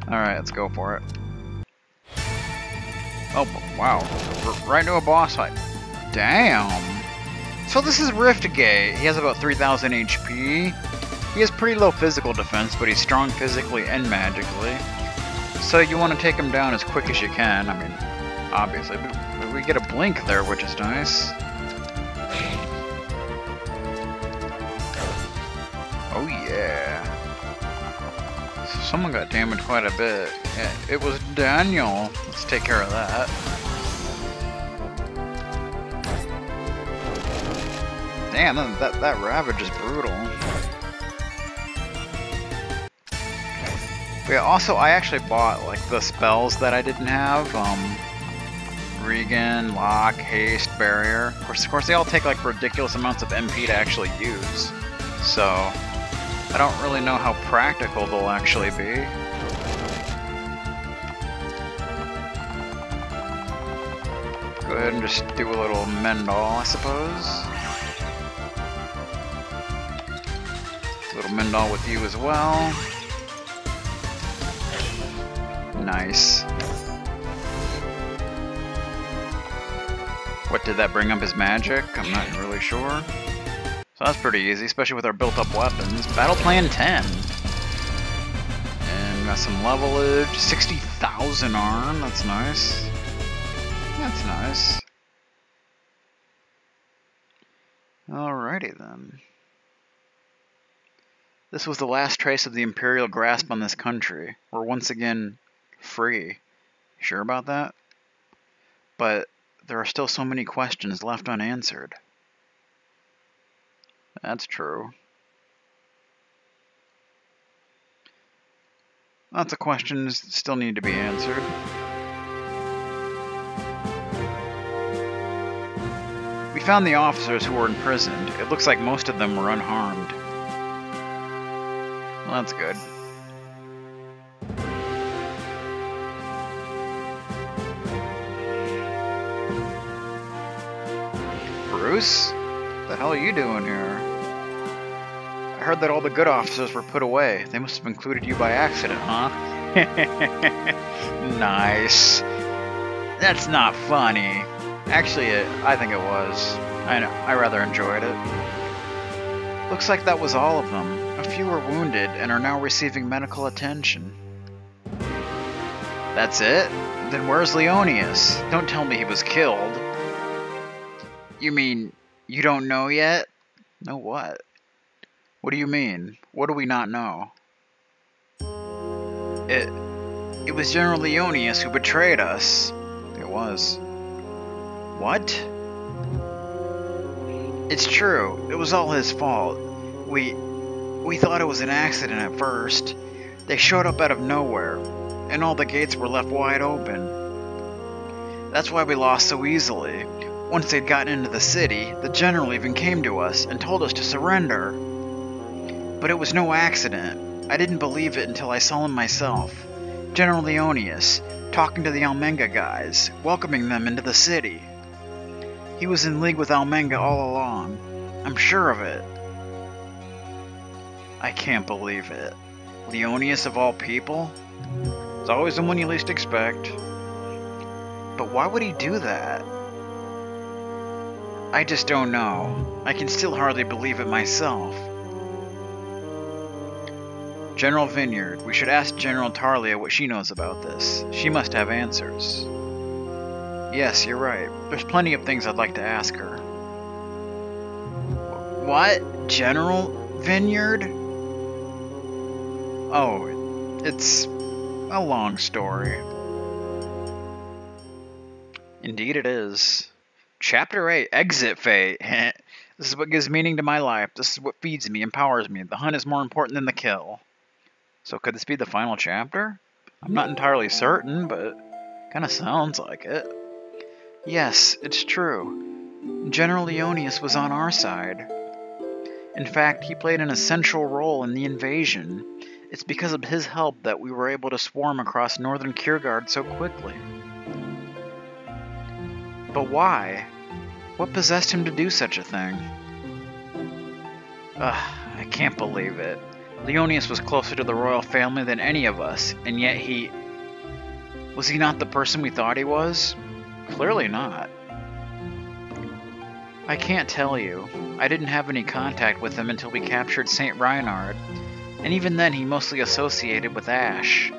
Alright, let's go for it. Oh, wow. Right into a boss fight. Damn. So this is Riftgate. He has about 3,000 HP. He has pretty low physical defense, but he's strong physically and magically. So you want to take him down as quick as you can. I mean, obviously. But we get a blink there, which is nice. Oh yeah. Someone got damaged quite a bit. Yeah, it was Daniel. Let's take care of that. Damn, that ravage is brutal. But yeah, also I actually bought like the spells that I didn't have. Regen, Lock, Haste, Barrier. Of course they all take like ridiculous amounts of MP to actually use. So I don't really know how practical they'll actually be. Go ahead and just do a little Mendal, I suppose. A little Mendal with you as well. Nice. What did that bring up his magic? I'm not really sure. So that's pretty easy, especially with our built-up weapons. Battle Plan 10. And got some levelage. 60,000 arm. That's nice. That's nice. Alrighty then. This was the last trace of the Imperial grasp on this country. We're once again free. Sure about that? But there are still so many questions left unanswered. That's true. Lots of questions still need to be answered. We found the officers who were imprisoned. It looks like most of them were unharmed. Well, that's good. Bruce? What the hell are you doing here? I heard that all the good officers were put away. They must have included you by accident, huh? Nice. That's not funny. Actually, I think it was. I rather enjoyed it. Looks like that was all of them. A few were wounded and are now receiving medical attention. That's it? Then where's Leonius? Don't tell me he was killed. You mean, you don't know yet? Know what? What do you mean? What do we not know? It was General Leonius who betrayed us. It was. What? It's true. It was all his fault. We thought it was an accident at first. They showed up out of nowhere, and all the gates were left wide open. That's why we lost so easily. Once they'd gotten into the city, the general even came to us and told us to surrender. But it was no accident. I didn't believe it until I saw him myself. General Leonius, talking to the Almenga guys, welcoming them into the city. He was in league with Almenga all along. I'm sure of it. I can't believe it. Leonius of all people? It's always the one you least expect. But why would he do that? I just don't know. I can still hardly believe it myself. General Vineyard, we should ask General Tarlia what she knows about this. She must have answers. Yes, you're right. There's plenty of things I'd like to ask her. What? General Vineyard? Oh, it's a long story. Indeed it is. Chapter 8, Exit Fate. This is what gives meaning to my life. This is what feeds me, empowers me. The hunt is more important than the kill. So could this be the final chapter? I'm not entirely certain, but kind of sounds like it. Yes, it's true. General Leonius was on our side. In fact, he played an essential role in the invasion. It's because of his help that we were able to swarm across northern Kiergaard so quickly. But why? What possessed him to do such a thing? Ugh, I can't believe it. Leonius was closer to the royal family than any of us, and yet he... Was he not the person we thought he was? Clearly not. I can't tell you. I didn't have any contact with him until we captured St. Reinhard, and even then he mostly associated with Ash.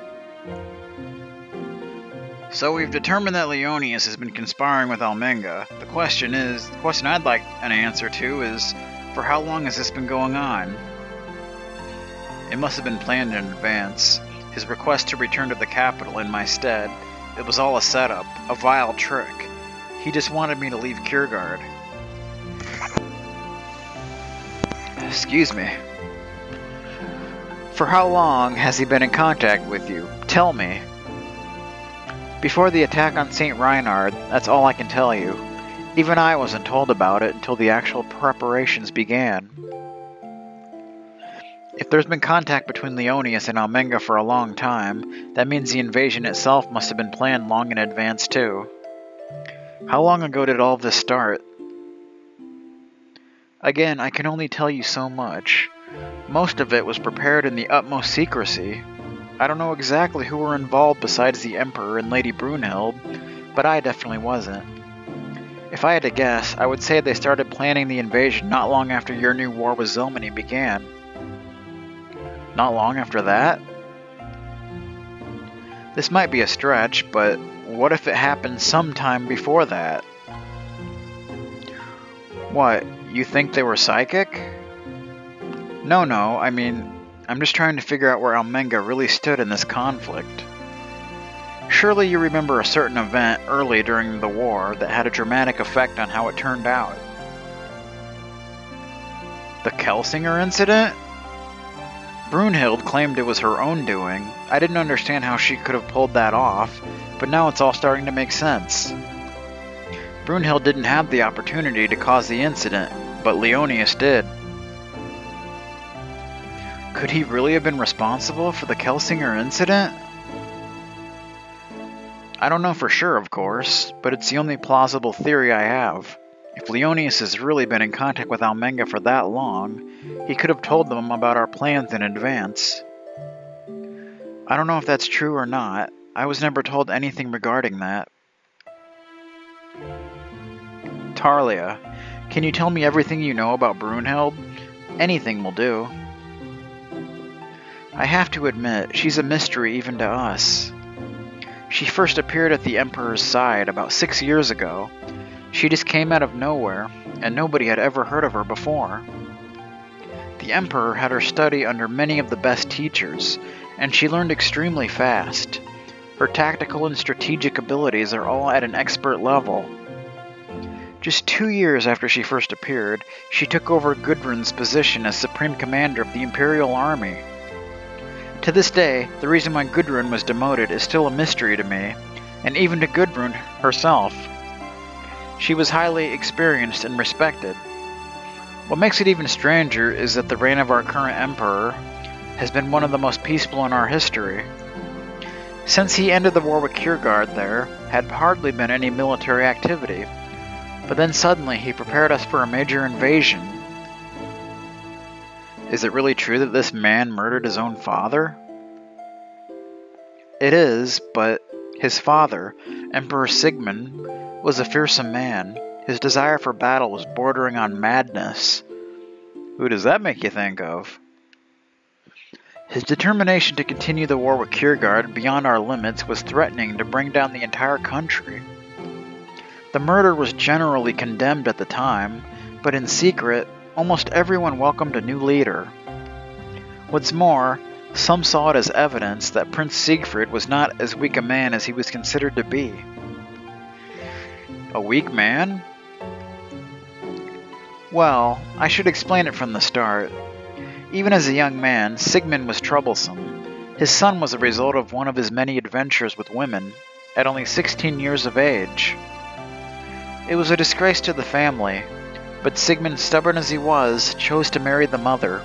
So we've determined that Leonius has been conspiring with Almenga. The question I'd like an answer to is, for how long has this been going on? It must have been planned in advance. His request to return to the capital in my stead, it was all a setup, a vile trick. He just wanted me to leave Kiergaard. Excuse me. For how long has he been in contact with you? Tell me. Before the attack on St. Reinhard, that's all I can tell you. Even I wasn't told about it until the actual preparations began. If there's been contact between Leonius and Almenga for a long time, that means the invasion itself must have been planned long in advance too. How long ago did all of this start? Again, I can only tell you so much. Most of it was prepared in the utmost secrecy. I don't know exactly who were involved besides the Emperor and Lady Brunhild, but I definitely wasn't. If I had to guess, I would say they started planning the invasion not long after your new war with Zelmany began. Not long after that? This might be a stretch, but what if it happened sometime before that? What, you think they were psychic? No, I mean, I'm just trying to figure out where Almenga really stood in this conflict. Surely you remember a certain event early during the war that had a dramatic effect on how it turned out. The Kelsinger incident? Brunhild claimed it was her own doing. I didn't understand how she could have pulled that off, but now it's all starting to make sense. Brunhild didn't have the opportunity to cause the incident, but Leonius did. Could he really have been responsible for the Kelsinger incident? I don't know for sure, of course, but it's the only plausible theory I have. If Leonius has really been in contact with Almenga for that long, he could have told them about our plans in advance. I don't know if that's true or not. I was never told anything regarding that. Tarlia, can you tell me everything you know about Brunhild? Anything will do. I have to admit, she's a mystery even to us. She first appeared at the Emperor's side about 6 years ago. She just came out of nowhere, and nobody had ever heard of her before. The Emperor had her study under many of the best teachers, and she learned extremely fast. Her tactical and strategic abilities are all at an expert level. Just 2 years after she first appeared, she took over Gudrun's position as Supreme Commander of the Imperial Army. To this day, the reason why Gudrun was demoted is still a mystery to me, and even to Gudrun herself. She was highly experienced and respected. What makes it even stranger is that the reign of our current emperor has been one of the most peaceful in our history. Since he ended the war with Kiergaard, there had hardly been any military activity, but then suddenly he prepared us for a major invasion. Is it really true that this man murdered his own father? It is, but his father, Emperor Sigmund, was a fearsome man. His desire for battle was bordering on madness. Who does that make you think of? His determination to continue the war with Kiergaard beyond our limits was threatening to bring down the entire country. The murder was generally condemned at the time, but in secret, almost everyone welcomed a new leader. What's more, some saw it as evidence that Prince Siegfried was not as weak a man as he was considered to be. A weak man? Well, I should explain it from the start. Even as a young man, Sigmund was troublesome. His son was a result of one of his many adventures with women, at only 16 years of age. It was a disgrace to the family, but Sigmund, stubborn as he was, chose to marry the mother,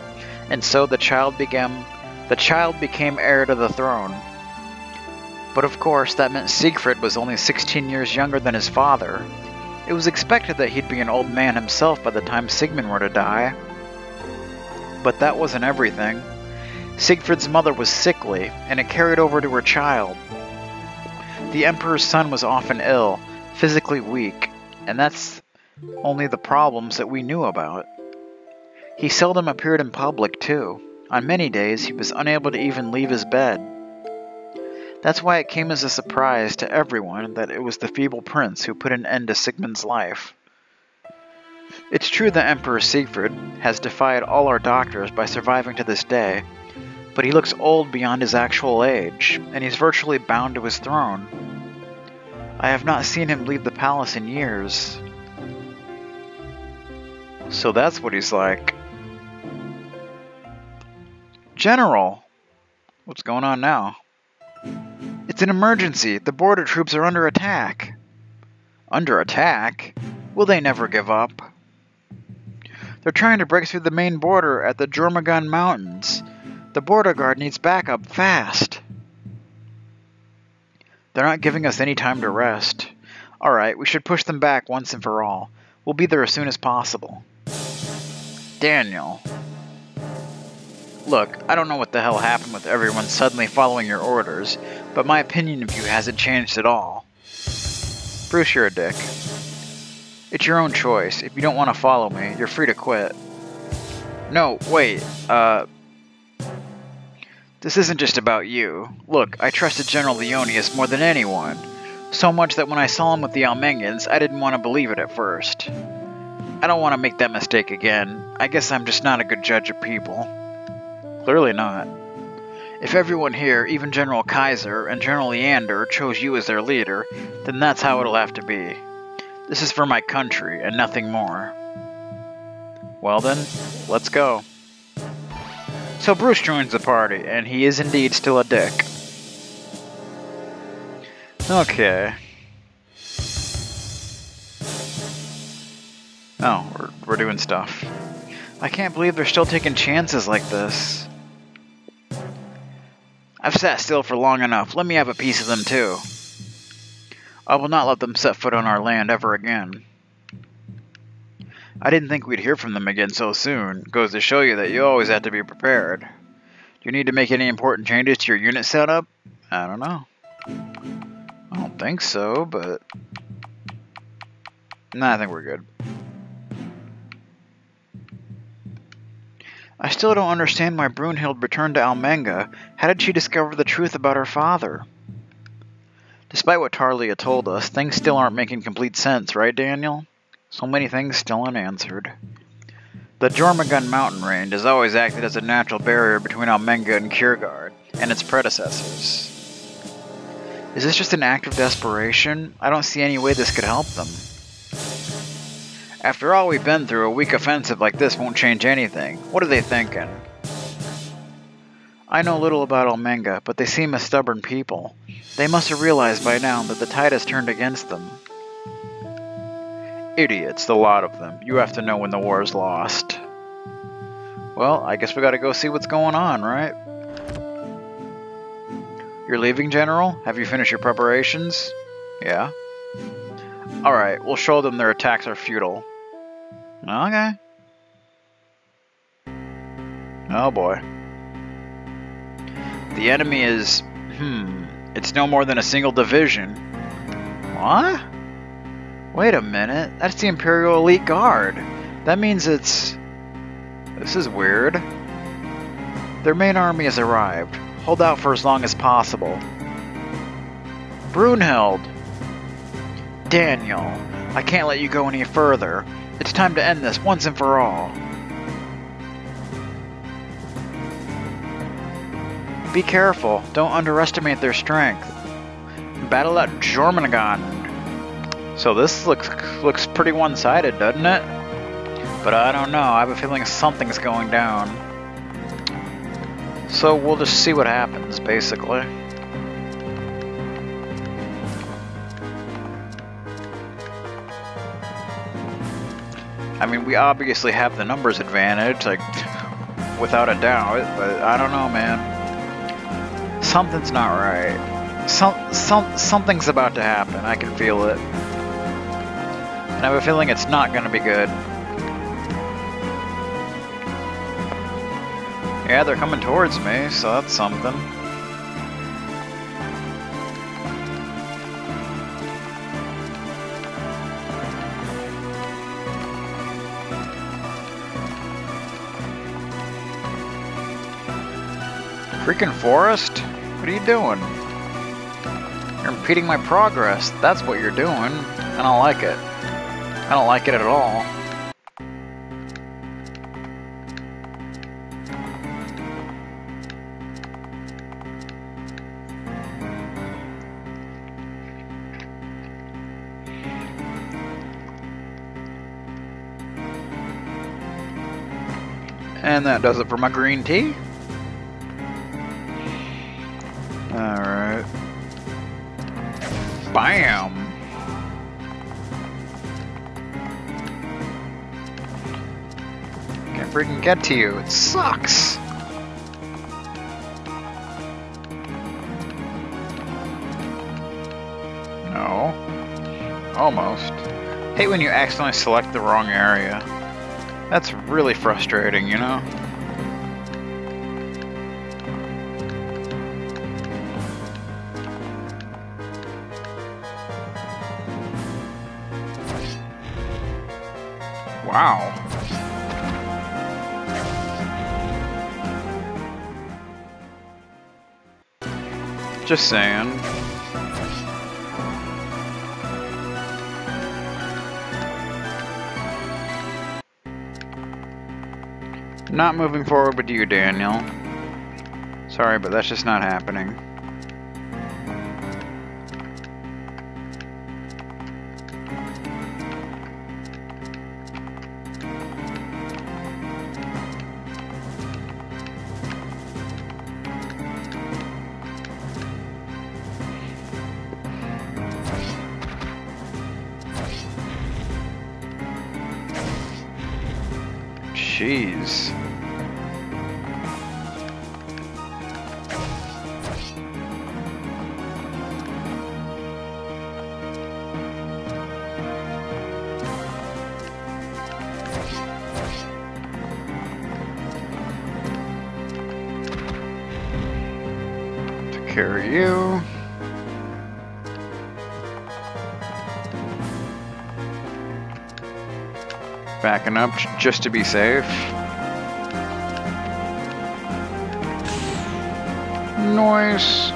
and so the child became heir to the throne. But of course, that meant Siegfried was only 16 years younger than his father. It was expected that he'd be an old man himself by the time Sigmund were to die. But that wasn't everything. Siegfried's mother was sickly, and it carried over to her child. The Emperor's son was often ill, physically weak, and that's only the problems that we knew about. He seldom appeared in public, too. On many days, he was unable to even leave his bed. That's why it came as a surprise to everyone that it was the feeble prince who put an end to Sigmund's life. It's true that Emperor Siegfried has defied all our doctors by surviving to this day, but he looks old beyond his actual age, and he's virtually bound to his throne. I have not seen him leave the palace in years. So that's what he's like. General! What's going on now? It's an emergency. The border troops are under attack. Under attack? Will they never give up? They're trying to break through the main border at the Jormundgand mountains. The border guard needs backup fast. They're not giving us any time to rest. Alright, we should push them back once and for all. We'll be there as soon as possible. Daniel. Look, I don't know what the hell happened with everyone suddenly following your orders, but my opinion of you hasn't changed at all. Bruce, you're a dick. It's your own choice. If you don't want to follow me, you're free to quit. No, wait, this isn't just about you. Look, I trusted General Leonius more than anyone. So much that when I saw him with the Jormungand's, I didn't want to believe it at first. I don't want to make that mistake again. I guess I'm just not a good judge of people. Clearly not. If everyone here, even General Kaiser and General Leander, chose you as their leader, then that's how it'll have to be. This is for my country, and nothing more. Well then, let's go. So Bruce joins the party, and he is indeed still a dick. Okay. Oh, we're doing stuff. I can't believe they're still taking chances like this. I've sat still for long enough. Let me have a piece of them too. I will not let them set foot on our land ever again. I didn't think we'd hear from them again so soon. Goes to show you that you always have to be prepared. Do you need to make any important changes to your unit setup? I don't know. I don't think so, but... Nah, I think we're good. I still don't understand why Brunhild returned to Almenga. How did she discover the truth about her father? Despite what Tarlia told us, things still aren't making complete sense, right, Daniel? So many things still unanswered. The Jormungand mountain range has always acted as a natural barrier between Almenga and Kiergaard, and its predecessors. Is this just an act of desperation? I don't see any way this could help them. After all we've been through, a weak offensive like this won't change anything. What are they thinking? I know little about Almenga, but they seem a stubborn people. They must have realized by now that the tide has turned against them. Idiots, the lot of them. You have to know when the war is lost. Well, I guess we gotta go see what's going on, right? You're leaving, General? Have you finished your preparations? Yeah. Alright, we'll show them their attacks are futile. Okay. Oh boy. The enemy is... it's no more than a single division. What? Wait a minute. That's the Imperial Elite Guard. That means it's... This is weird. Their main army has arrived. Hold out for as long as possible. Brunhild! Daniel, I can't let you go any further. It's time to end this once and for all. Be careful. Don't underestimate their strength. Battle at Jormundgand. So this looks pretty one-sided, doesn't it? But I don't know. I have a feeling something's going down. So we'll just see what happens, basically. I mean, we obviously have the numbers advantage, like, without a doubt, but I don't know, man. Something's not right. Something's about to happen. I can feel it. And I have a feeling it's not going to be good. Yeah, they're coming towards me, so that's something. Freaking forest? What are you doing? You're impeding my progress. That's what you're doing. I don't like it. I don't like it at all. And that does it for my green tea. Alright. Bam! Can't freaking get to you. It sucks! No. Almost. Hate when you accidentally select the wrong area. That's really frustrating, you know? Wow. Just saying. Not moving forward with you, Daniel. Sorry, but that's just not happening. Jeez. Take care of you. Backing up just to be safe. Nice.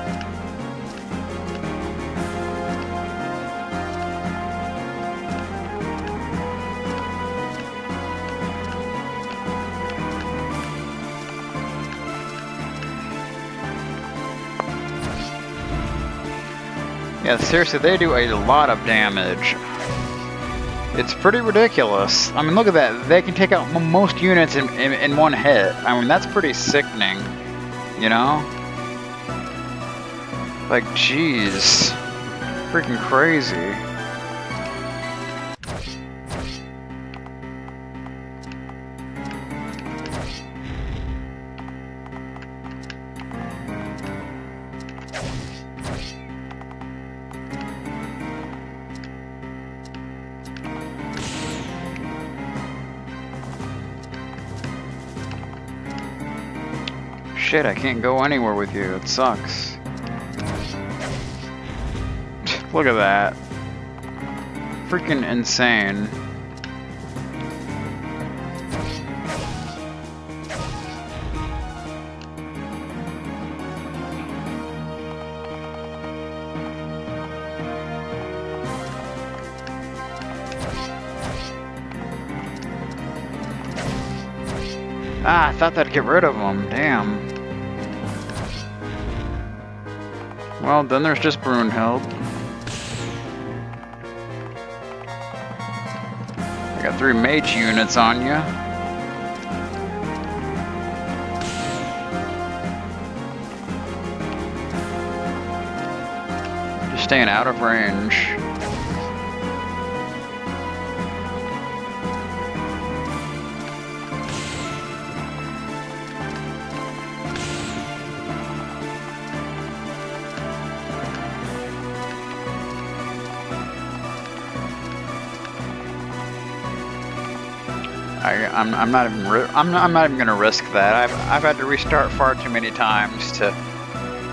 Yeah, seriously, they do a lot of damage. It's pretty ridiculous. I mean, look at that. They can take out most units in one hit. I mean, that's pretty sickening. You know? Like, jeez. Freaking crazy. Shit, I can't go anywhere with you. It sucks. Look at that. Freaking insane. Ah, I thought that'd get rid of them. Damn. Well, then there's just Brunhild. I got 3 mage units on you. Just staying out of range. I'm not even gonna risk that. I've had to restart far too many times to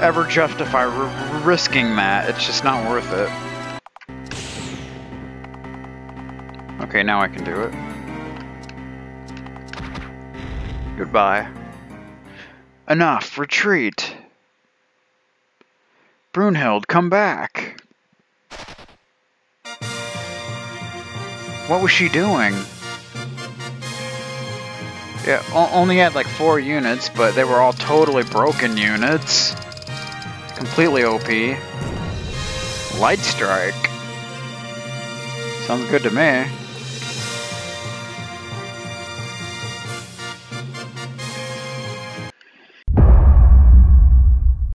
ever justify risking that. It's just not worth it. Okay, now I can do it. Goodbye. Enough. Retreat. Brunhild, come back. What was she doing? Yeah, only had like 4 units, but they were all totally broken units. Completely OP. Light strike. Sounds good to me.